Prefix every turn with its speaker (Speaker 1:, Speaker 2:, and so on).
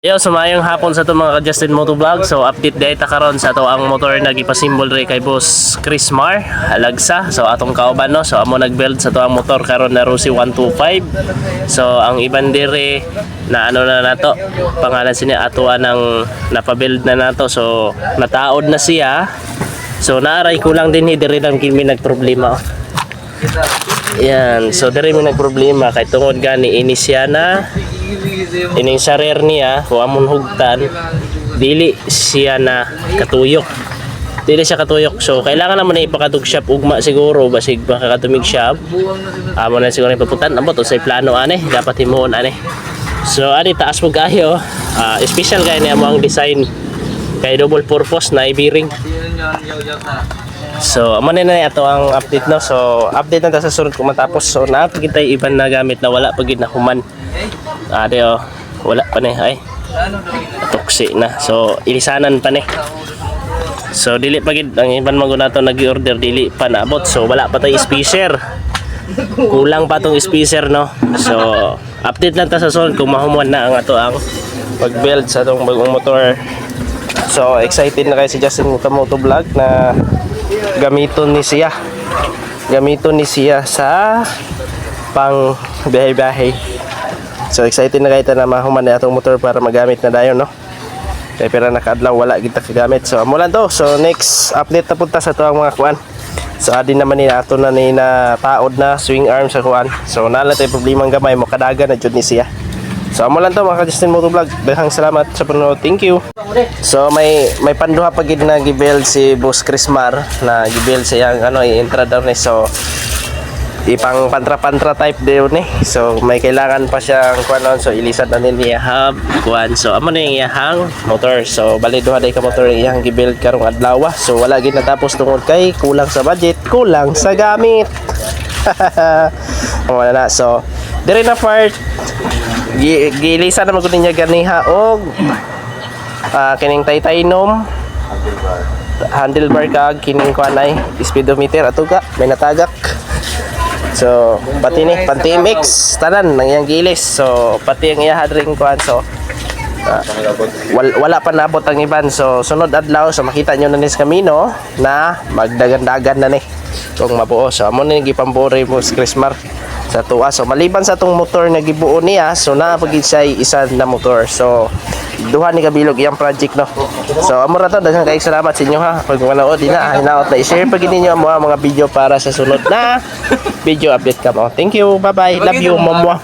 Speaker 1: Yo, sumayong hapon sa ito mga ka-Justin Moto Vlog. So, update data karon sa ito ang motor na gipasimbol rin kay Boss Chris Mar Alagsa. So, atong kauban no. So, amo nag-build sa ito ang motor karon na Rossi 125. So, ang iban dire na ano na nato, pangalan siya atuwa ng napabuild na nato. So, nataod na siya. So, naaray kulang din dire lang kimi nagproblema. Yan. So, dire mi nagproblema kay tungod gani inisya na ining sarer niya kung amon hugtan dili siya na katuyok, so kailangan naman na ipakatug shop ugma siguro basig makakatumig shop amo na siguro ipaputan ambot o sa plano ane dapat himuon ane. So ani taas mo kayo, special kay niya mo ang design kay double purpose na i-bearing. So amo na ato ang update no. So update na ta sa sunod kung matapos. So napagitay iban na gamit na wala pagid na human. Adeo, wala pa ni ay toxic na. So ilisanan pa ni. So dili pa gid ang iban magunato nag-order dili pa naabot. So wala pa tay spacer. Kulang pa tong spacer no. So update lang ta sa sunod kung mahumuan na ang ato ang pag-build sa tong bagong motor. So excited na kayo si Justin Moto Vlog na gamiton ni siya sa pang biyahe-biyahe. So excited na kayo na mahuman na itong motor para magamit na dayon no. Kaya pero nakaadlaw wala kita kagamit. So amo lang to. So next update na punta sa to ang mga kuan. So adin naman ni ato na ni na taod na swing arm sa kuan. So nala tay problema ang gamay mo kadaga na jud ni siya. So amo lang to mga Justin Moto Vlog. Daghang salamat sa panonood. Thank you. So may panduha pa gid na gibuild si Boss Chris Mar na gibuild sa yang ano i-entra daw ni. So ipang pantra type daw ni. So may kailangan pa siyang kuan so ilisan na niya hub kuan. So amo na yung iyang motor. So bali duha day ka motor iyang gibuild karong adlaw. So wala gid natapos tungod kay kulang sa budget, kulang sa gamit. Wala na. So dire na part gilisan na magud niya ganiha og kining titanium handlebar kag kining kuan ay speedometer ato ka may natagak. So pati ni panti mix tanan nang iyang gilis. So pati ang iya ring kuan. So wala pa nabot ang iban. So sunod adlaw so makita nyo na ni sa kamino na magdagan-dagan na ni kung mabuo. So amo ni gipambore mo si Chris Mar sa tuwa. So maliban sa tong motor na gibuo niya, so napagid siya isa na motor. So duha ni kabilog iyang project no. So amo ra to, daghang kay salamat sa inyo ha pag manood na hinaot na i-share pag ninyo ang mga video para sa sunod na video update ka mo. Thank you, bye bye, love you, momwa.